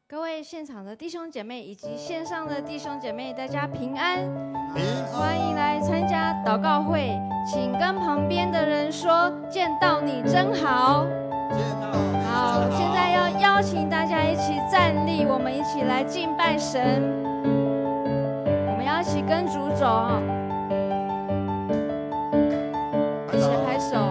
各位现场的弟兄姐妹以及线上的弟兄姐妹，大家平安，欢迎来参加祷告会。请跟旁边的人说：“见到你真好。”好，现在要邀请大家一起站立，我们一起来敬拜神。我们要一起跟主走，一起拍手。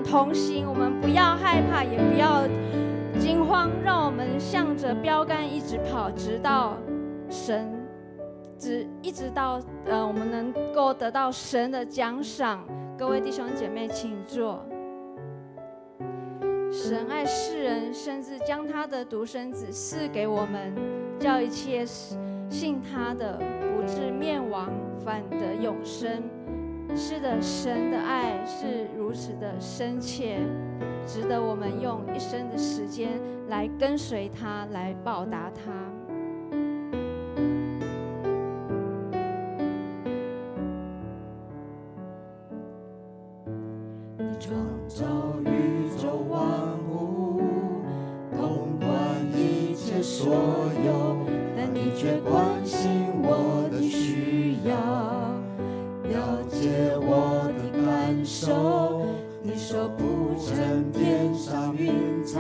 同行，我们不要害怕，也不要惊慌，让我们向着标杆一直跑，直到神，一直到我们能够得到神的奖赏。各位弟兄姐妹，请坐。神爱世人，甚至将他的独生子赐给我们，叫一切信他的不至灭亡，反得永生。是的，神的爱是如此的深切，值得我们用一生的时间来跟随他，来报答他。你创造宇宙万物，统管一切所有，但你却关心我的需要，了解我的感受。你说不成天上云彩，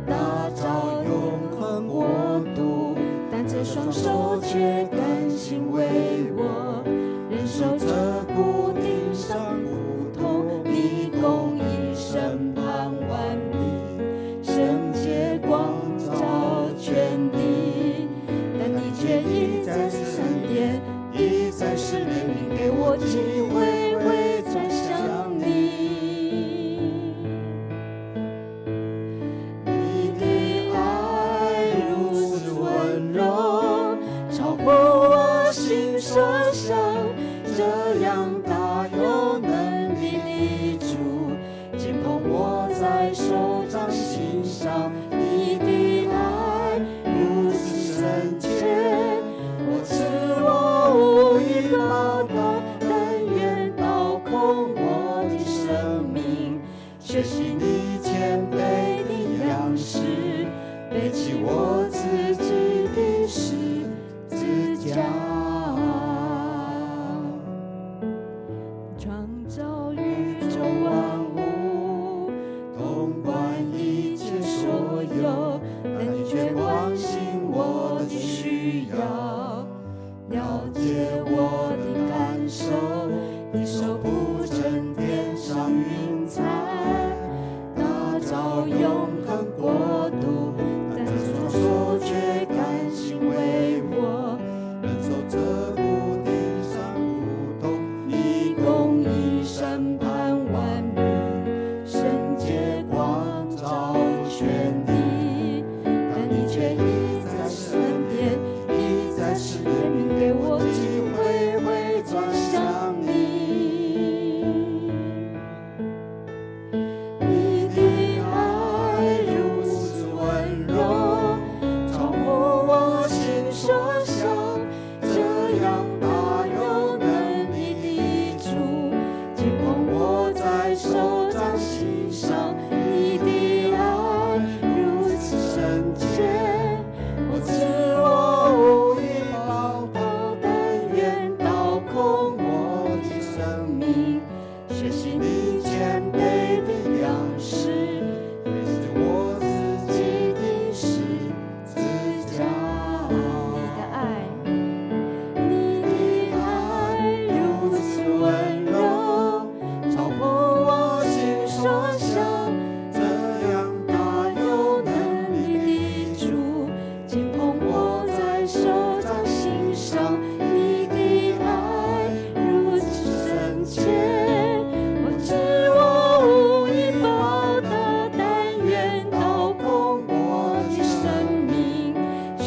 打造永恒国度，但这双手却甘心为我忍受这谷地上苦痛。你公义审判万民，圣洁光照全地，但你却一再闪电，一再是怜悯，给我机会回转向你。你的爱如此温柔，超过我心所想，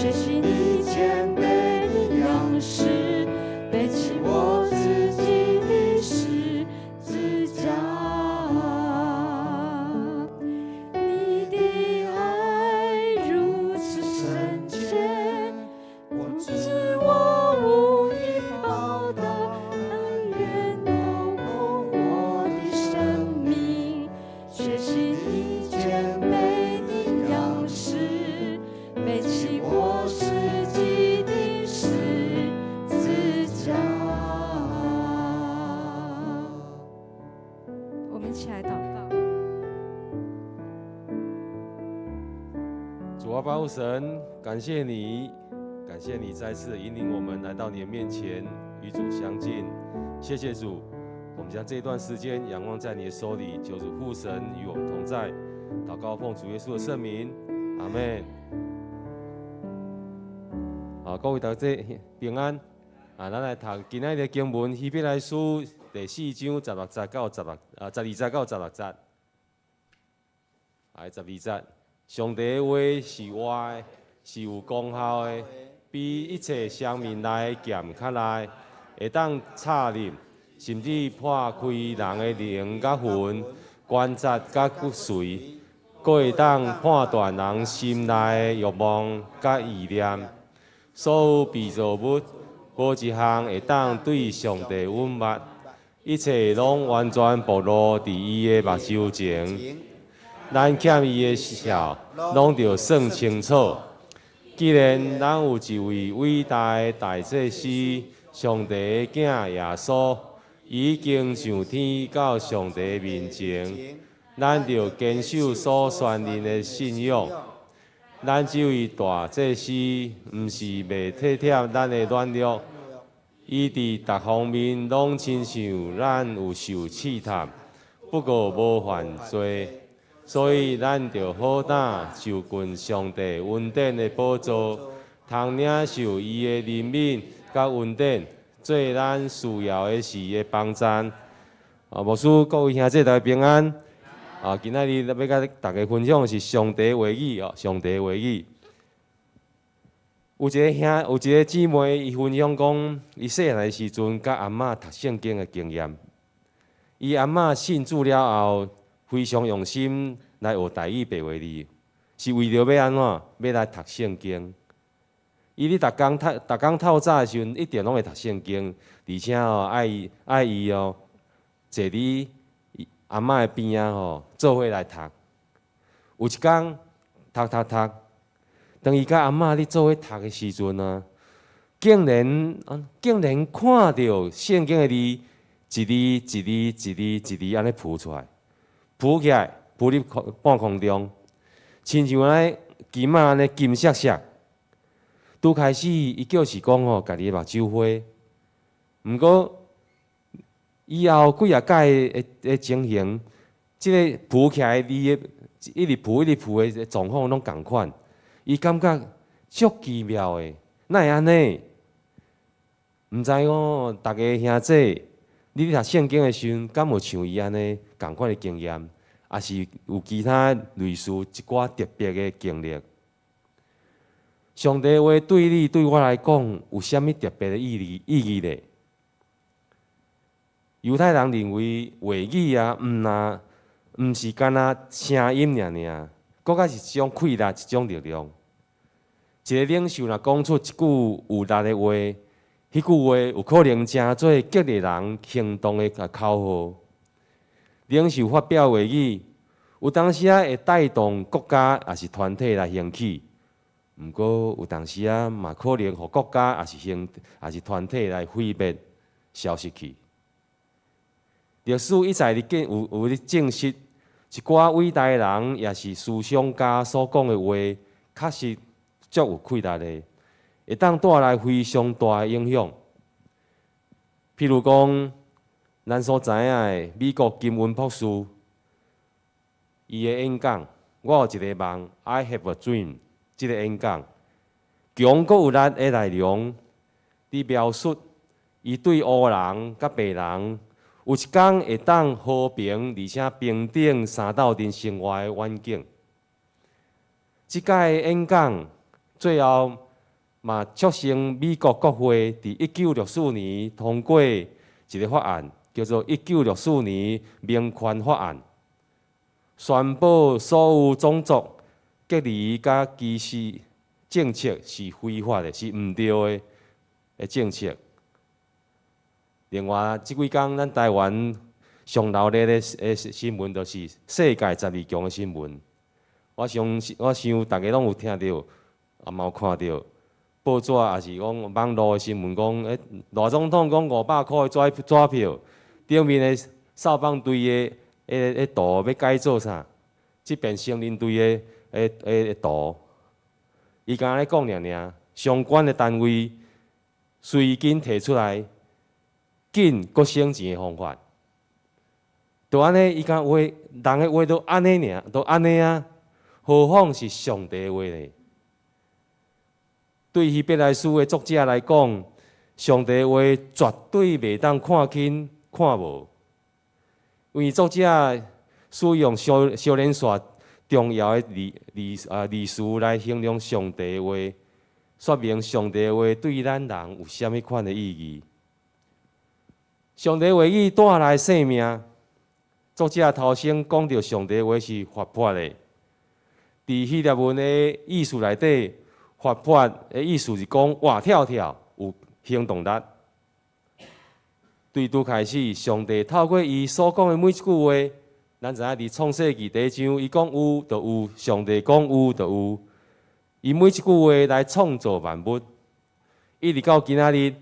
学习你谦卑的样式，背起我自己的十字架。你的爱如此深切，我知我无以报答，但愿都供我的生命。学习你谦卑的样式，背起我实际的十字架。我们一起来祷告。主啊，爸父神，感谢你，感谢你再次引领我们来到你的面前，与主相近。谢谢主，我们将这段时间仰望在你的手里，求主父神与我们同在。祷告奉主耶稣的圣名，阿门。各位大家平安。咱来读今仔日的经文，希伯来书第4章16节到12节到16节。12节，上帝的话是活的，是有功效的，比一切生命来剑较来，会当插入，甚至破开人的灵甲魂、关节甲骨髓，阁会当判断人心内的欲望甲意念。所有被造物，无一项会当对上帝允捌，一切拢完全暴露伫伊的目睭前。咱欠伊的孝，拢着算清楚。既然咱有一位伟大的大祭司，上帝的囝耶稣，已经上天到上帝面前，咱着坚守所宣认的信仰。咱这位大祭司，毋是袂体贴咱的软弱，伊伫各方面拢亲像咱有受试探，不过无犯罪。所以咱着好胆受困上帝恩典的宝座，通领受伊的怜悯甲恩典，做咱需要的事的帮衬。牧师各位兄弟大家平安。今仔日要甲大家分享的是上帝的话语上帝的话语。有一个姊妹，伊分享讲，伊细汉的时阵，甲阿嬷读圣经的经验。伊阿嬷信主了后，非常用心来学台语白话字，是为着要安怎？要来读圣经。伊咧逐工透早的时阵，一定拢会读圣经，而且爱伊坐伫阿嬷的边仔做伙来读。有一天读，当伊甲阿嬷咧做伙读的时阵竟然看到圣经的字，一字安尼浮出来，浮起来，浮入半空中，亲像安尼金仔安尼金闪闪。拄开始伊就是讲家己的目睭花，毋过以后几啊届的情形，即个浮起来的一直浮的状况拢共款，伊感觉足奇妙的，哪会安尼？毋知讲大家兄弟，你咧读圣经的时阵，敢有像伊安尼共款的经验，还是有其他类似一寡特别的经历？上帝话对你对我来讲，有啥物特别的意义呢？犹太人认为话语毋是干那声音尔，搁较是一种气力，一种力量。一个领袖若讲出一句有力的话，迄句话有可能成做激励人行动的口号。领袖发表话语，有当时会带动国家也是团体来兴起，毋过有当时嘛可能互国家也是团体来毁灭、消失去。历史一再有咧证实，一寡伟大的人也是思想家所讲的话，确实足有气力的，会当带来非常大的影响。譬如讲，咱所知影的美国金文博士，伊的演讲，我有一个梦 ，I have a dream， 这个演讲，强国有力的内容，伫描述伊对黑人甲白人。有一天会当和平而且平等三斗阵生活的环境。即届演讲最后嘛促成美国国会伫1964年通过一个法案，叫做1964年民权法案，宣布所有种族隔离甲歧视政策是非法的，是毋对的政策。另外，即几天咱台湾上闹热的新闻，就是世界12强的新闻。我想大家拢有听到，也嘛有看到报纸，也是讲网络的新闻，讲大总统讲500块的纸票，顶面的扫帮队的图要改做啥？即边成人队的图，伊敢咧讲尔，相关的单位随紧提出来，紧搁省钱的方法。就安尼，伊讲话，人的话都安尼尔，都安尼啊，何况是上帝的话呢？对希伯来书的作者来讲，上帝的话绝对袂当看轻看无，因为作者使用小连续重要的字词来形容上帝的话，说明上帝的话对咱人有啥物款的意义。上帝的话语带来生命。作者头先讲到上帝的话是活泼的，伫希腊文的意思内底，活泼的意思是讲活跳跳，有行动力。对拄开始，上帝透过伊所讲的每一句话，咱知影伫创世纪第1章，伊讲有就有，上帝讲有就有，伊每一句话来创造万物，一直到今仔日，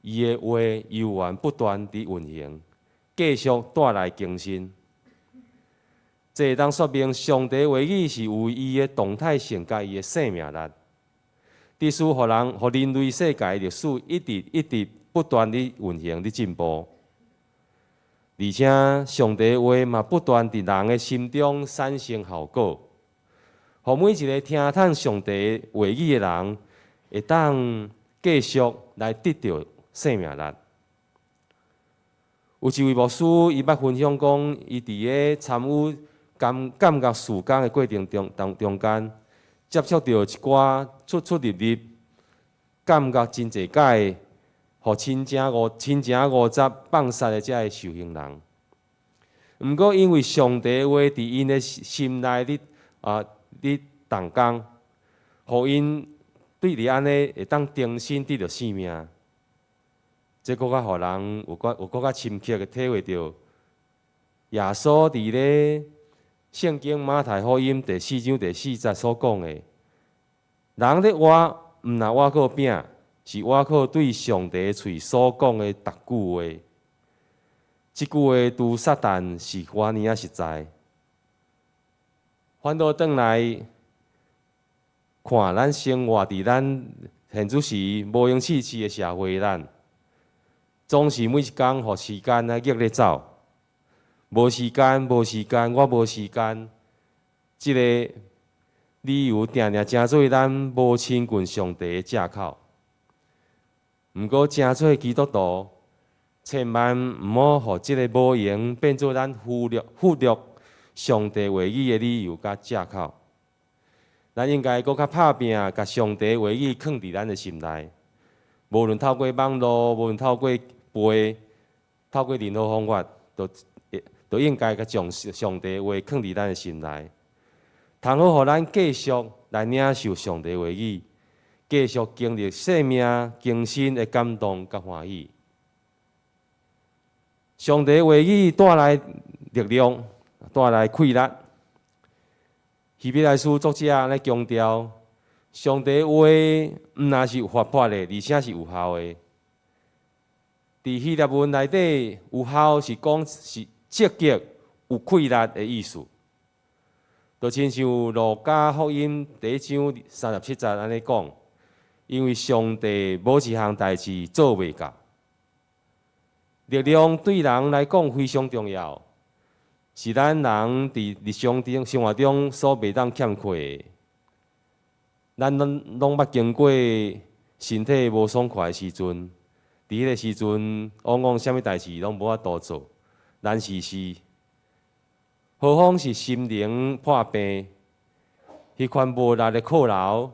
伊的话悠然不断地运行，继续带来更新。这当说明上帝话语是有伊的动态性甲伊的生命力，伫使互人类世界历史一直不断地运行地进步，而且上帝话嘛不断伫人的心中产生效果，互每一个听探上帝话语的人会当继续来得到生命力。有一位牧师，伊捌分享讲，伊伫个参与感觉事工的过程中间，接触到一寡出入，感觉真侪解，互亲情误杂放杀的遮个受刑人。毋过因为上帝话伫因的心内伫动工，互因对伫安尼会当重新得到生命。这搁较互人有搁较深刻的体会到，耶稣伫咧圣经马太福音第4章第4节所讲的，人咧活，毋若活靠饼，是活靠对上帝喙所讲的逐句话。即句话拄撒旦是偌尼啊实在。反倒转来看咱生活伫咱现主时无用试试的社会，咱总是每一工互时间啊逆咧走，无时间，我无时间，即个理由定成做咱无亲近上帝的借口。毋过，正做基督徒，千万毋好互即个无用变做咱忽略上帝话语的理由甲借口。咱应该搁较拍拼，甲上帝话语放伫咱的心内。无论透过网络，无论透过背，透过任何方法，都应该甲上帝话放伫咱的心内，通好互咱继续来领受上帝话语，继续经历生命更新的感动甲欢喜。上帝话语带来力量，带来气力。希伯来书作者咧强调，上帝话毋但是活泼的，而且是有效的。伫希腊文内底，有效是讲是积极、有气力的意思。就亲像路加福音第1章37节安尼讲，因为上帝无一项代志做袂到。力量对人来讲非常重要，是咱人伫日常生活中所袂当欠缺的。咱拢捌经过身体无爽快的时阵，伫迄个时阵，往往啥物代志拢无法度做，难事事。何况是心灵破病，迄款无力的靠劳，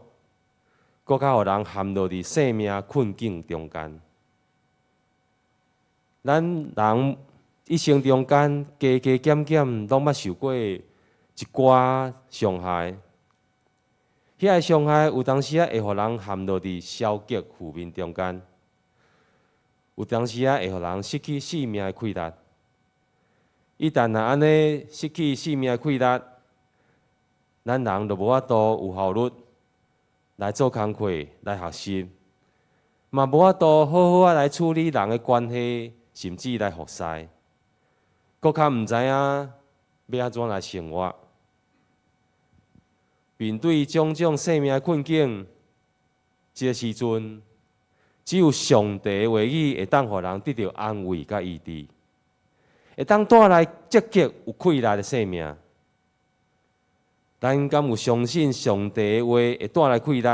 搁较互人陷落伫生命困境中间。咱人一生中间加加减减，拢捌受过一寡伤害。遐个伤害有当时会互人陷落伫消极负面中间，有当时会互人失去生命的气力。一旦若安尼失去生命的气力，咱人就无法度有效率来做工课、来学习，嘛无法度好好来处理人的关系，甚至来服侍，搁较毋知影要安怎来生活。面对种种生命的困境，这个时阵，只有上帝的话语会当互人得到安慰甲医治，会当带来积极有气力的生命。咱敢有相信上帝的话会带来气力？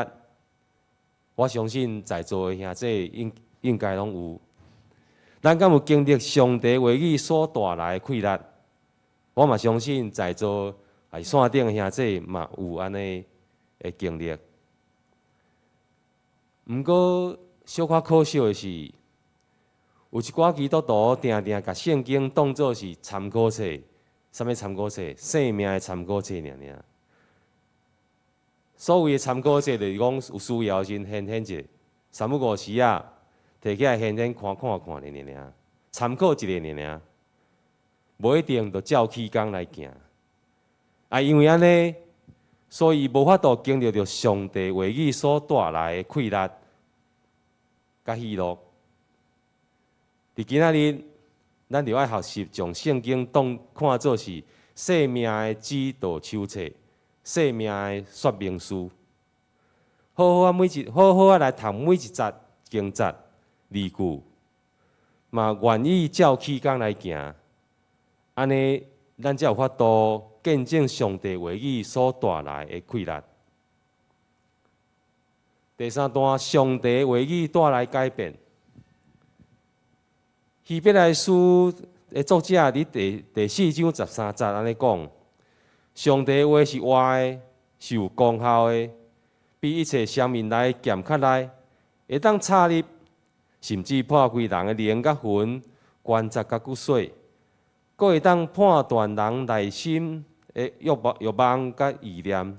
我相信在座的兄弟应该拢有。咱敢有经历上帝话语所带来的气力？我嘛相信在座线顶的兄弟嘛有安尼的经历。毋过小可可惜的是，有一寡基督徒定定甲圣经当作是参考册，啥物参考册？生命的参考册尔。所谓的参考册，就是讲有需要时显者，3、5时啊，摕起来显看尔，参考一下尔，无一定就照起工来行。因为安尼，所以无法度经历着上帝话语所带来的气力甲喜乐。伫今仔日，咱就要学习将圣经看作是生命的指导手册。生命的说明书，好好来读每一节经节字句，嘛愿意照起工来行，安尼咱才有法度见证上帝话语所带来的气力。第3段，上帝话语带来改变。希伯来书的作者伫第4章13节安尼讲。上帝话是活的，是有功效的，比一切生命来剑较来，会当插入，甚至破开人的灵甲魂、关节甲骨髓，阁会当判断人内心的欲望甲意念。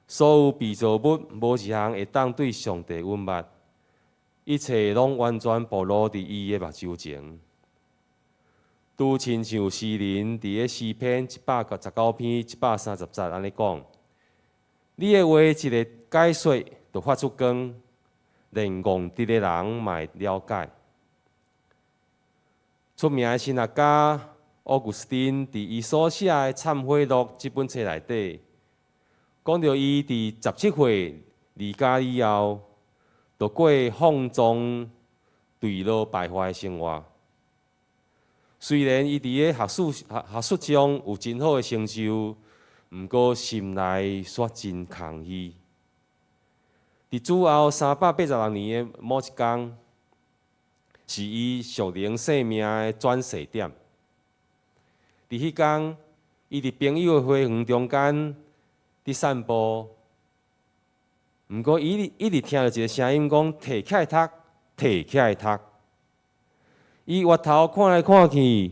所有被造物，无一项会当对上帝允捌，一切拢完全暴露伫伊的目睭前。拄亲像诗人伫咧诗篇119篇130节安尼讲：你的话一个解说，就发出光，连戆直的人嘛会了解。出名的神学家奥古斯丁伫伊所写的《忏悔录》这本册内底，讲到伊伫17岁离家以后，就过放纵、堕落、败坏的生活。虽然伊伫咧学术中有真好的成就，毋过心内却真空虚。伫主后386年的某一天，是伊属灵生命的转折点。伫迄天，伊伫朋友的花园中间伫散步，毋过伊一直听到一个声音讲：摕起来读，摕起来读。伊回头看来看去，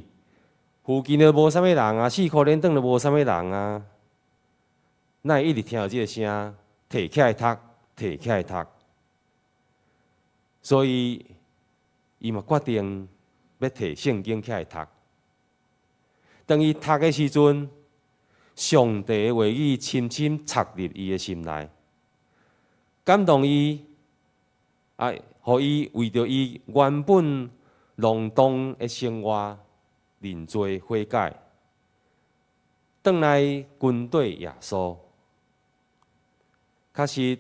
附近就无啥物人啊，4块连灯就无啥物人啊。哪会一直听到即个声？摕起来读，摕起来读。所以，伊嘛决定要摕圣经起来读。当伊读的时阵，上帝的话语深深插入伊的心内，感动伊，互伊为着伊原本浪荡的生活，认罪悔改，转来跟对耶稣。确实，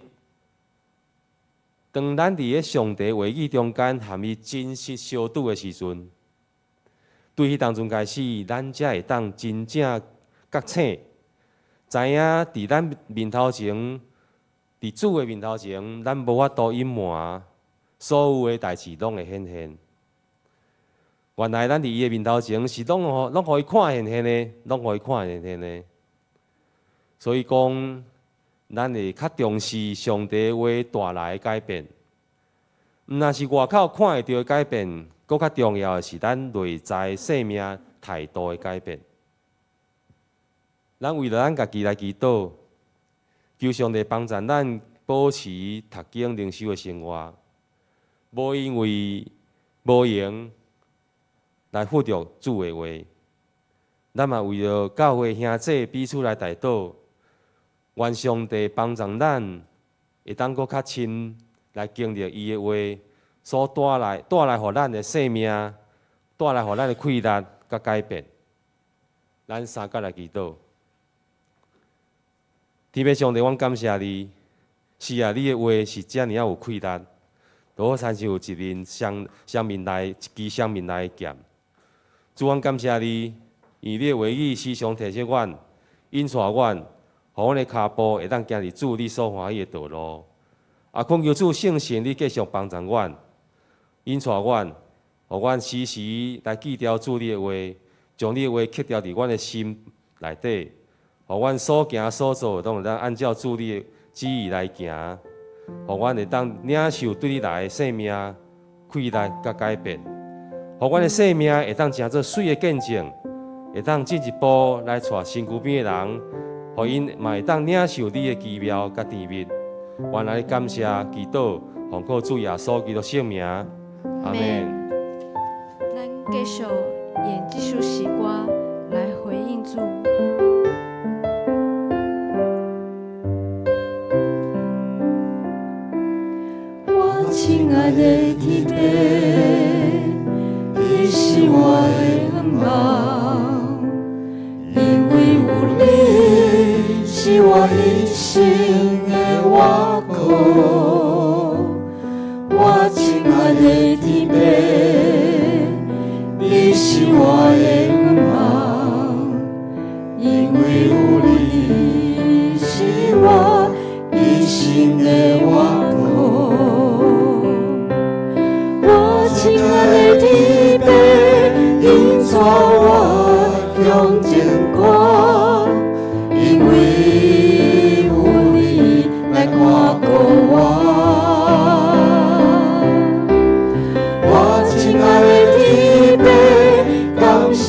当咱伫咧上帝话语中间含伊真实相拄的时阵，对迄当阵开始，咱才会当真正觉醒，知影伫咱面头前，伫主的面头前，咱无法度隐瞒，所有的代志拢会显现。原来咱伫伊的面头前是拢互伊看现现的，拢互伊看现现的。所以讲，咱会较重视上帝话带来的改变。毋若是外口看会到的改变，搁较重要的是咱内在生命态度的改变。咱为了咱家己来祈祷，求上帝帮助咱保持读经灵修的生活，无因为无闲来负着主的话。咱嘛为了教会兄弟彼此来代祷，愿上帝帮助咱，会当搁较亲来经历伊的话所带来互咱的生命，带来互咱的快乐甲改变。咱三角来祈祷。天父上帝，阮感谢你，是啊，你的话是遮尔有快乐，就好亲像有一面双面来一支双面来的剑。主，阮感谢你，以你的话语时常提醒阮，引带阮，互阮的脚步会当行入主你所欢喜的道路。啊，恳求主圣神，你继续帮助阮，引带阮，互阮时时来记牢主你的话，将你的话刻牢伫阮的心内底。互阮所行所做，都会当按照主你的旨意来行，互阮会当领受对你来的生命快乐甲改变，互阮的生命会当成做水的见证，会当进一步来带身躯边的人，互因嘛会当领受你的奇妙甲甜蜜。原来感谢祈祷，奉靠主耶稣基督圣名，阿门。咱继续演这首诗歌来回应主。亲爱的弟弟，你是我的恩宝，因为有你是我一生的依靠。我亲爱的弟弟，你是我的恩宝，因为有你是我一生的依靠。亲爱的弟弟，因带我向前看，因为有你来看顾我。我亲爱的弟弟，感谢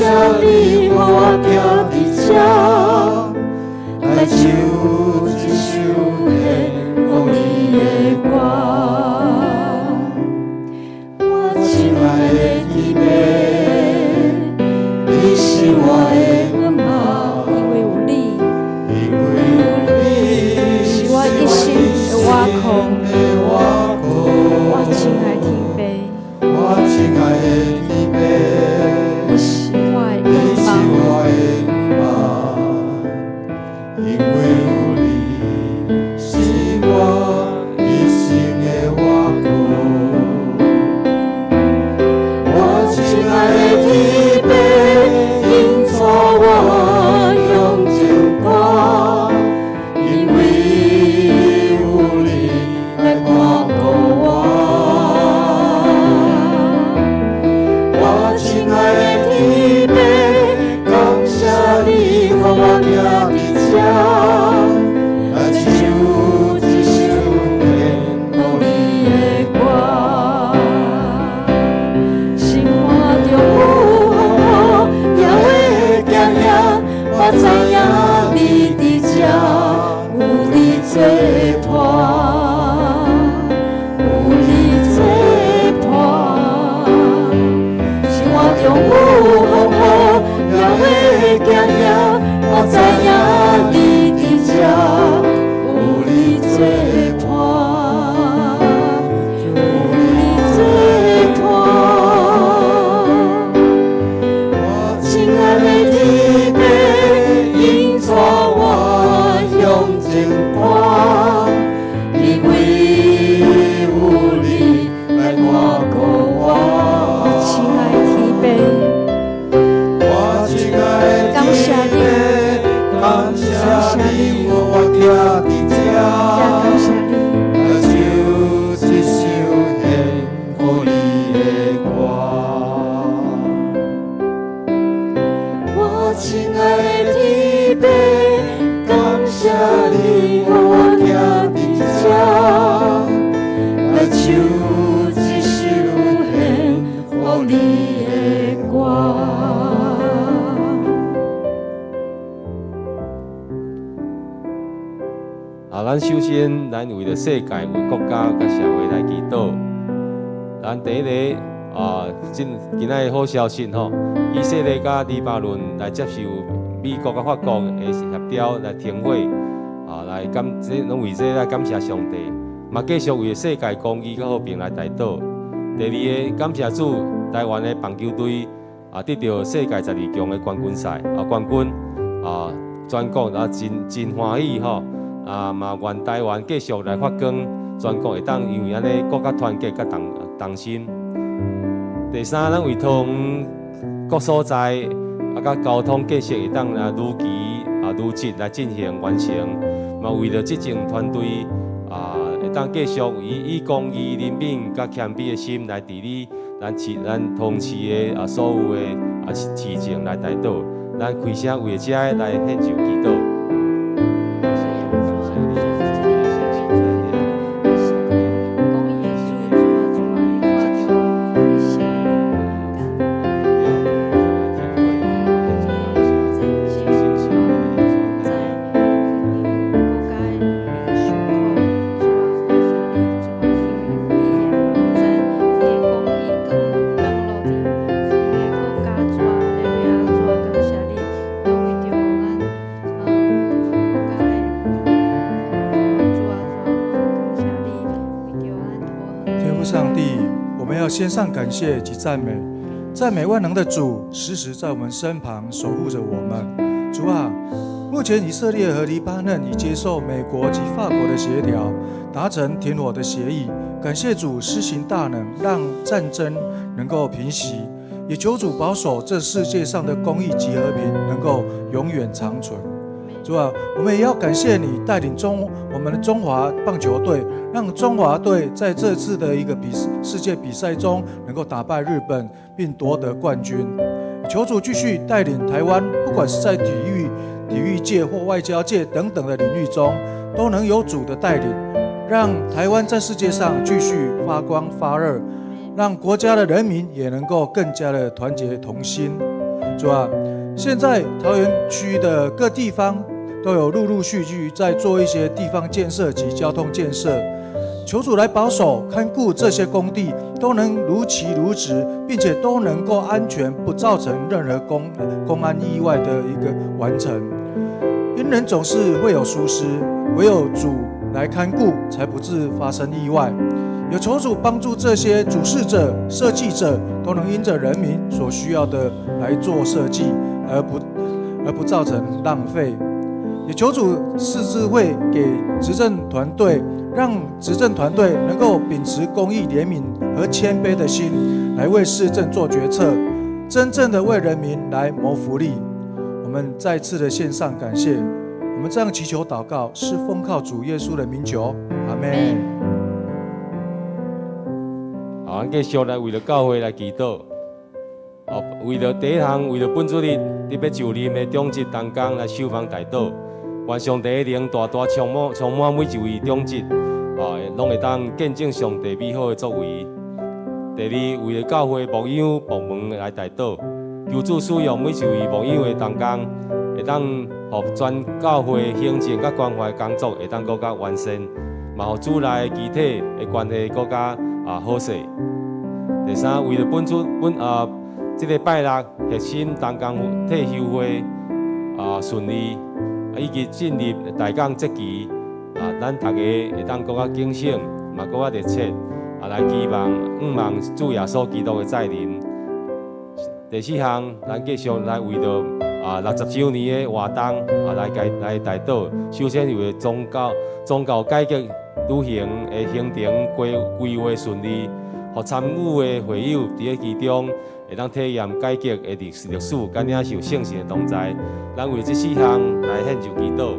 手一手献予你的歌。咱首先，咱为了世界、为国家、甲社会来祈祷。咱第一个今仔的好消息吼，以色列甲黎巴嫩来接受美国甲法国的协调来停火，来拢为这来感谢上帝，嘛继续为世界公义甲和平来祈祷。第二个，感谢主，台湾的棒球队得到世界12强的冠军赛冠军全国真欢喜吼。嘛愿台湾继续来发光，全国会当因为安尼国家团结甲同心。第三，咱为桃园各所在甲交通建设会当如期如期来进行完成。嘛为了执政团队会当继续以公义、人民甲谦卑的心来治理咱桃园市的所有的市政来带导。咱开声为这来献上祈祷。献上感谢及赞美，赞美万能的主，时时在我们身旁守护着我们。主啊，目前以色列和黎巴嫩已接受美国及法国的协调，达成停火的协议。感谢主施行大能，让战争能够平息，也求主保守这世界上的公义及和平能够永远长存。主啊，我们也要感谢你带领我们的中华棒球队，让中华队在这次的一个世界比赛中能够打败日本，并夺得冠军。求主继续带领台湾，不管是在体育界或外交界等等的领域中，都能有主的带领，让台湾在世界上继续发光发热，让国家的人民也能够更加的团结同心。主啊，现在桃园区的各地方都有陆续在做一些地方建设及交通建设，求主来保守看顾这些工地都能如期如职，并且都能够安全，不造成任何公安意外的一个完成。因人总是会有疏失，唯有主来看顾，才不致发生意外。有求主帮助这些主事者、设计者都能因着人民所需要的来做设计，而不造成浪费。也求主赐智慧给执政团队，让执政团队能够秉持公义、怜悯和谦卑的心，来为市政做决策，真正的为人民来谋福利。我们再次的献上感谢，我们这样祈求祷告，是奉靠主耶稣的名求，阿们。好，咱继续来为了教会来祈祷。为了第一项，为了本主日你要就任的长职同工来守望代祷，愿上帝的灵大充满每一位长职，拢会当见证上帝美好的作为。第二，为了教会牧养部门来代祷，求主使用每一位牧养的同工，会当互全教会行政甲关怀工作会当更加完善，嘛互主内的集体的关系更加好势。第三，为了这个拜六核心同工退休会顺利，以及进入大港节期，咱大家会当更加警醒，嘛更加热切，来期望主耶稣基督的再临。第四项，咱继续来为着60周年的活动来代祷，首先为宗教改革履行的行程规划顺利，互参与的会友伫其中会当体验改革的历史，甲领受圣神的同在。咱为这4项来献上祈祷。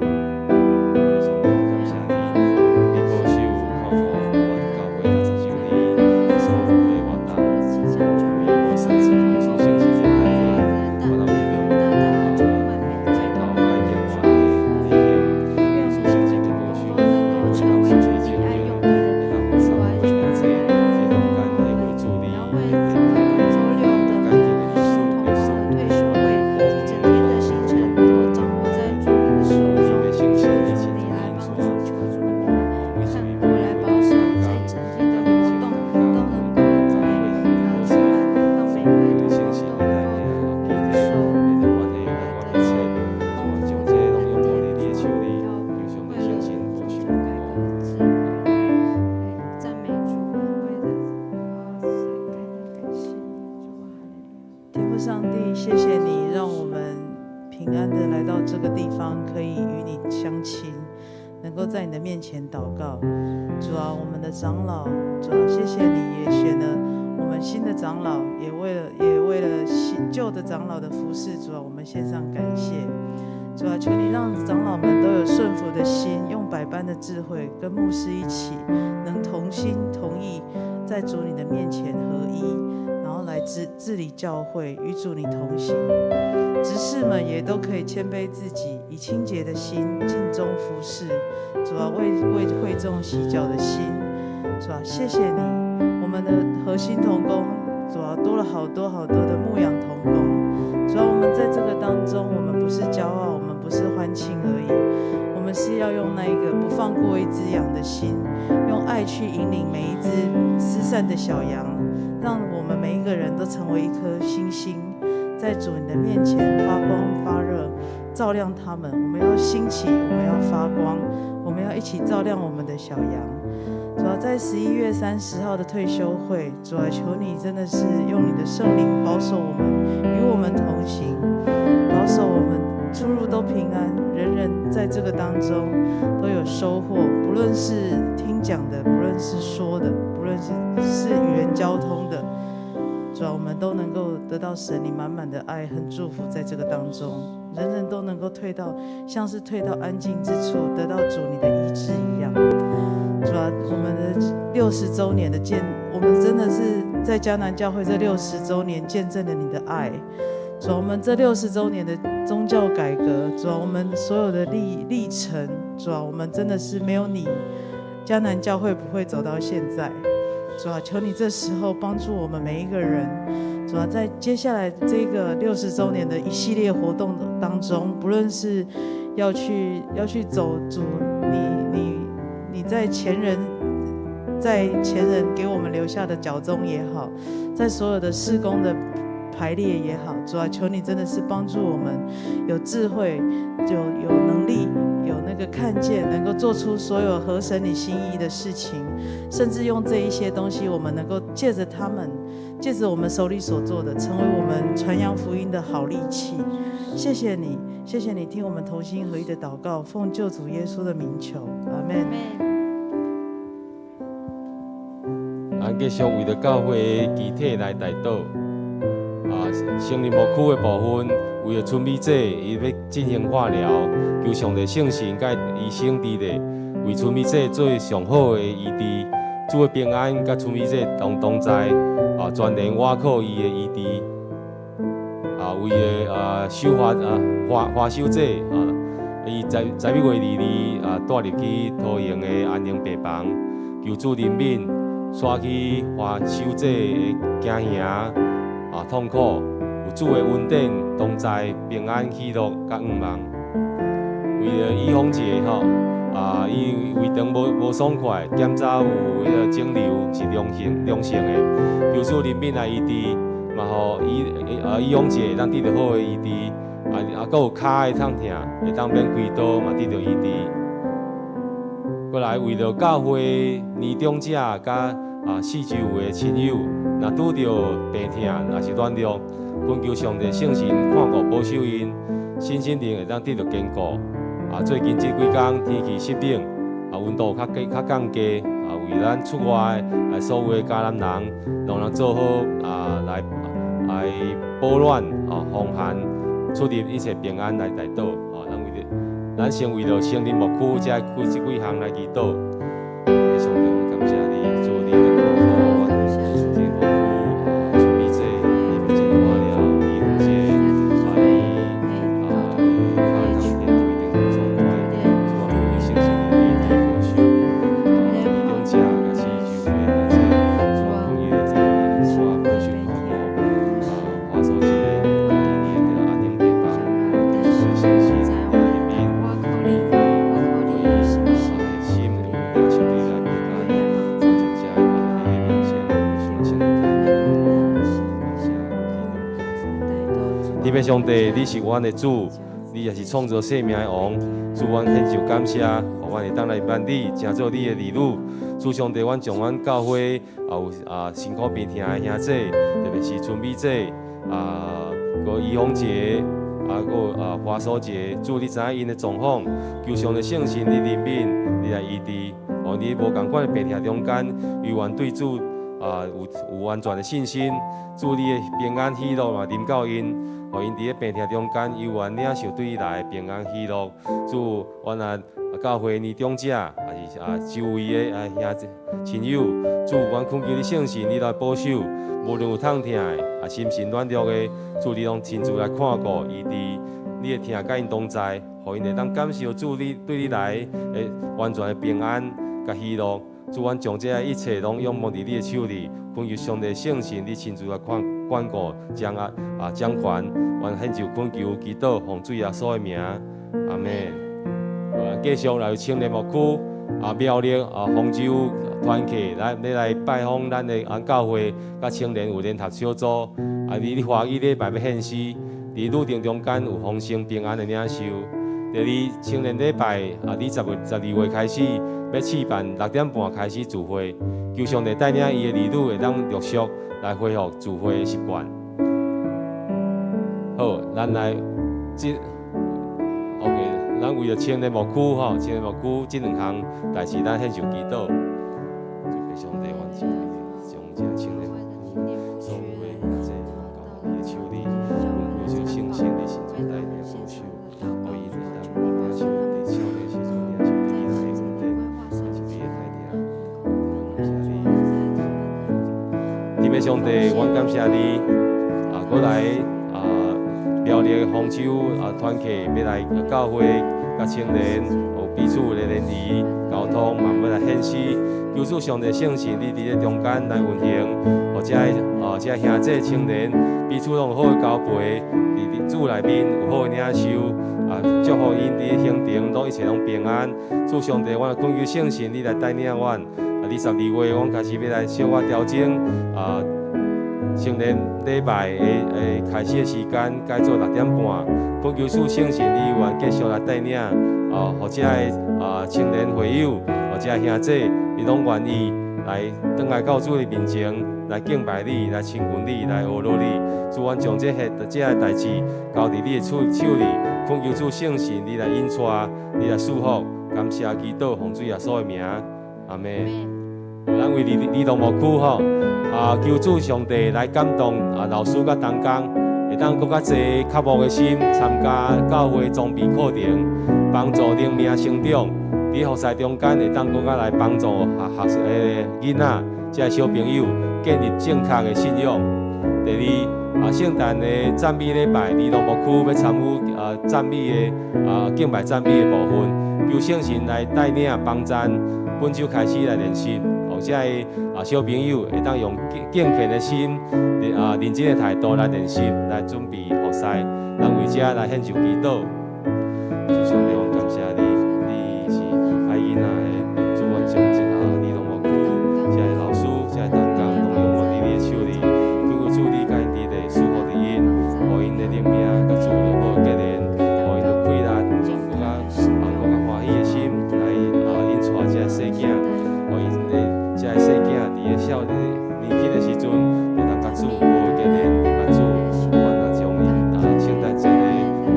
能够在你的面前祷告。主啊，我们的长老，主啊，谢谢你也选了我们新的长老，也为了旧的长老的服侍，主啊，我们献上感谢。主啊，求你让长老们都有顺服的心，用百般的智慧，跟牧师一起，能同心同意，在主你的面前合一，然后来治理教会，与主你同行。执事们也都可以谦卑自己，以清洁的心尽忠服侍。主啊，为会众洗脚的心。主啊，谢谢你，我们的核心同工，主啊，多了好多好多的牧养同工。主啊，我们在这个当中，我们不是骄傲，我们不是欢庆而已，我们是要用那一个不放过一只羊的心，用爱去引领每一只失散的小羊，让我们每一个人都成为一颗星星，在主你的面前发光发热，照亮他们。我们要兴起，我们要发光，我们要一起照亮我们的小羊。主要在11月30号的退休会，主啊，求你真的是用你的圣灵保守我们，与我们同行，保守我们出入都平安，人人在这个当中都有收获，不论是听讲的，不论是说的，不论是与人交通的，主啊，我们都能够得到神你满满的爱和祝福，在这个当中，人人都能够像是退到安静之处，得到主你的医治一样。主啊，我们的60周年的我们真的是在迦南教会这60周年见证了你的爱。主啊，我们这60周年的宗教改革，主啊，我们所有的历程，主啊，我们真的是没有你，迦南教会不会走到现在。主啊，求你这时候帮助我们每一个人。主啊，在接下来这个60周年的一系列活动当中，不论是要去走主你在前人给我们留下的脚踪也好，在所有的事工的排列也好，主啊，求你真的是帮助我们有智慧，有能力，有那个看见，能够做出所有合神你心意的事情，甚至用这一些东西，我们能够借着我们手里所做的，成为我们传扬福音的好利器。谢谢你，谢谢你听我们同心合一的祷告，奉救主耶稣的名求，阿们。咱继续为着教会的集体来代祷。成林牧区的部分，为了春美节，伊要进行化疗，求上帝圣神甲医生治理，为春美节做上好的医治，主的平安甲春美节同在，全然倚靠伊的医治。为了守花守节，伊11月22带入去桃园的安宁病房，求主怜悯，刷去花守节的惊吓痛苦。有主的稳定同在，平安喜乐甲愿望。为了预防节伊胃肠无爽快，检查有迄个肿瘤是良性的，求主怜悯来医治，嘛互预防节当得到好的医治，搁有骹会痛痛，会当免开刀嘛得到医治。过来为了教会年长者甲四周围的亲友，若拄着病痛，若是软弱，恳求上帝圣神看顾保守因，身心灵会当得到坚固。最近这几天天气湿冷，温度较降低，为咱出外所有的家男人，拢能做好来保暖防寒，出入一切平安来代祷。咱先为了成林牧区这几项来祈祷。上帝，感谢你，祝你的祝福，成林牧区春美节，你们进化了，医疗节，当天一定很爽快，祝我们圣神与你保守，年长者甲四周围的祝我们也在所保守看顾，花手节，你的安宁陪伴，是圣神。天父上帝，你是阮的主，你也是创造生命的王。主，阮献上感谢，互阮会当来办理，成做你的儿女。主上帝，阮将阮教会有辛苦病痛的兄弟，特别是春美节、个预防节、个花所节，主你知影因的状况，求上帝圣神你怜悯，你来医治，互你无共款的病痛中间，永远对主有完全的信心。主你的平安喜乐嘛临到因，互因伫咧病痛中间，永远领受对你来的平安喜乐。主，原来教会年长者，也是周围的兄亲友，主，阮恳求你圣神你来保守，无论有痛痛的，心神软弱的，主你拢亲自来看顾医治。你的听甲因同在，互因会当感受主你对你来的完全的平安甲喜乐。主，阮将这一切拢仰望伫你的手里，恳求上帝圣神你亲自来管顾掌权，阮恳求恳求祈祷，奉主耶稣的名，阿门。继续来青年牧区苗栗丰州团契来拜访咱的教会，甲青年有联合小组你欢喜礼拜要献诗，伫路程中间有丰盛平安的领受。第二青年礼拜你12月开始要试办6点半开始聚会，求上帝带领伊的儿女会当陆续来恢复聚会的习惯。好，咱来OK， 咱为了青年牧区青年牧区这2项代志，咱献上祈祷，就向上帝完成将这青年牧区所有的一切交到你的手里，恳求圣神你亲自带领保守，互伊会当领受伫少年时阵领受对你来的恩典，是你的带领。感谢你，天父上帝，阮感谢你过来苗栗丰州团契要来教会，甲青年有彼此的联谊交通，慢慢来献诗。求主上帝圣神，你伫咧中间来运行，或者这兄弟青年彼此拢有好的交陪，伫主内面有好的领受祝福因伫咧行程拢一切拢平安。主上帝，我恳求圣神，你来带领阮。12月，阮开始要来小可调整青年礼拜的开始的时间改做6点半，恳求主圣神你愿继续来带领或者青年会友，或者兄弟，你拢愿意来转来到主的面前，来敬拜你，来亲近你，来学乐你。主，阮将这个代志交伫你的手里，恳求主圣神你来引带，你来祝福，感谢祈祷，奉主耶稣的名，阿门。咱为儿童牧区求主上帝来感动老师甲同工，会当更较侪较无的心参加教会装备课程，帮助灵命成长。伫服侍中间会当更较来帮助学囡仔、即小朋友建立正确的信仰。第二圣诞的赞美礼拜，儿童牧区要参与赞美的敬拜赞美的部分，求圣神来带领帮赞，本周开始来练习。这个小朋友会当用敬虔的心、认真的态度来练习，来准备服侍。咱为这来献上祈祷。主上帝，我感谢你，你是爱囡仔的，主，阮将儿童牧区，这个老师、这个同工，拢用我伫你的手里，求主你家己的祝福伫因，互因的灵命甲主有好结连，互因有快乐，更加欢喜的心来引带这个小囝，互因的。这个小囝伫个少年纪的时阵，会当甲主好结连，甲主阮也将伊圣诞节的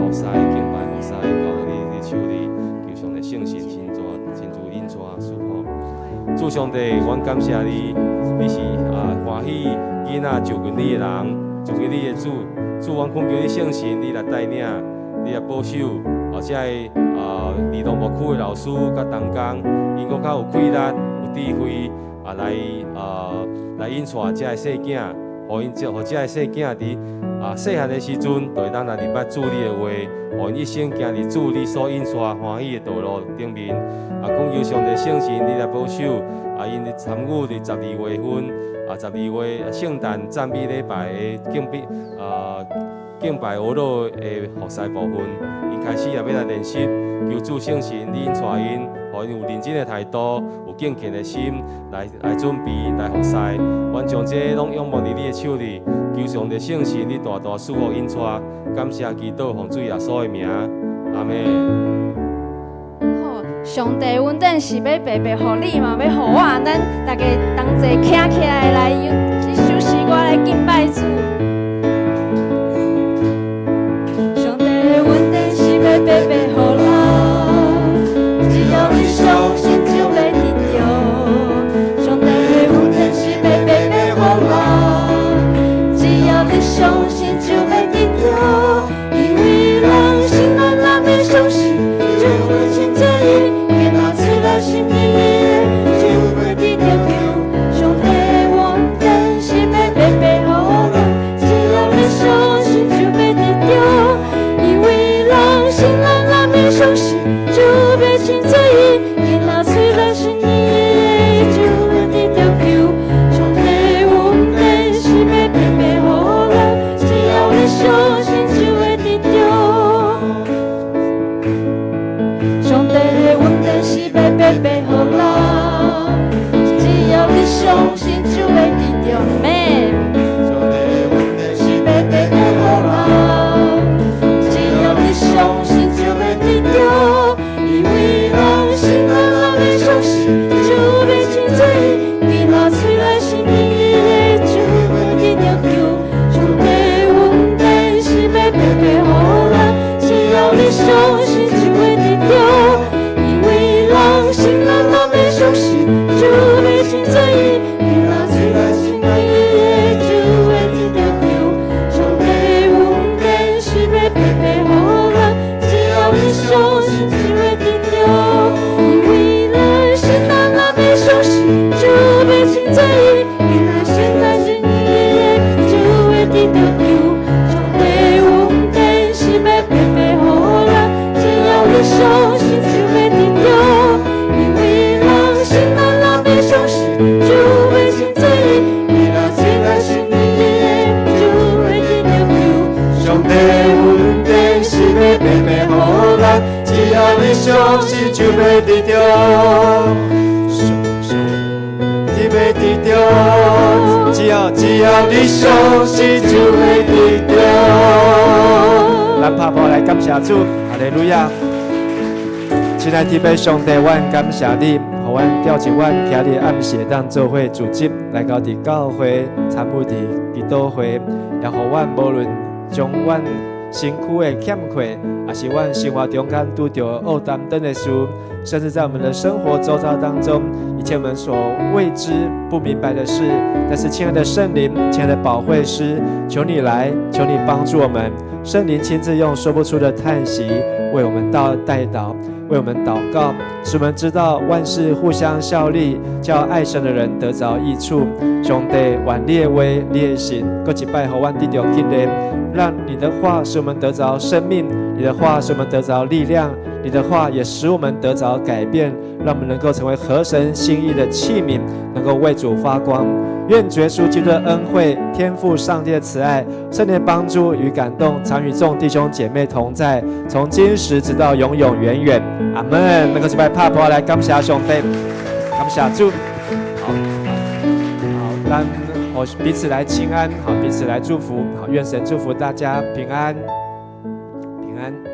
后塞敬拜后塞交你的手里，求上帝圣神亲自引带祝福。主上帝，阮感谢你，你是欢喜囡仔就近你的人，就近你的主。主，阮恳求你圣神，你来带领，你来保守，这个儿童牧区的老师甲同工，因更较有快乐、有智慧。来引带这个小囝，互这个小囝伫细汉的时阵，就会当来明白主你的话，互因一生行伫主你所引带欢喜的道路顶面。恳求上帝圣神，你来保守因参与伫12月份12月圣诞赞美礼拜的敬拜学乐的服侍部分，因开始也要来练习，求主圣神你引带因。互因有认真的态度，有敬虔的心来准备来服侍。阮将这拢仰望伫你的手里，求上帝圣神你大大赐福引带，感谢祈祷，奉主耶稣的名，阿门。好，上帝阮等是要白白互你嘛，要互我，咱大家同齐站起来来一首诗歌来敬拜主。上帝得着，你要得着，只要你相信就会得着。咱拍手来感谢主，哈利路亚！亲爱的弟兄上帝，阮感谢你，互阮调集阮今日暗时当做伙组织来到伫教会参与伫祈祷会，也互阮无论将阮身躯的欠缺，也是阮生活中间拄到恶担等的事，甚至在我们的生活周遭当中，一切我们所未知不明白的事，但是亲爱的圣灵，亲爱的保惠师，求你来，求你帮助我们，圣灵亲自用说不出的叹息为我们代祷。为我们祷告，使我们知道万事互相效力，叫爱神的人得着益处。上帝，愿你的话、你的信，各一摆互阮得到激励，让你的话使我们得着生命，你的话使我们得着力量，你的话也使我们得着改变，让我们能够成为合神心意的器皿，能够为主发光。愿主耶稣基督的恩惠、天父上帝的慈爱、圣灵的帮助与感动，常与众弟兄姐妹同在，从今时直到永永远远。阿门。能够一摆拍手来感谢上帝，感谢主。好，咱彼此来亲安，好，彼此来祝福，好，愿神祝福大家平安，平安。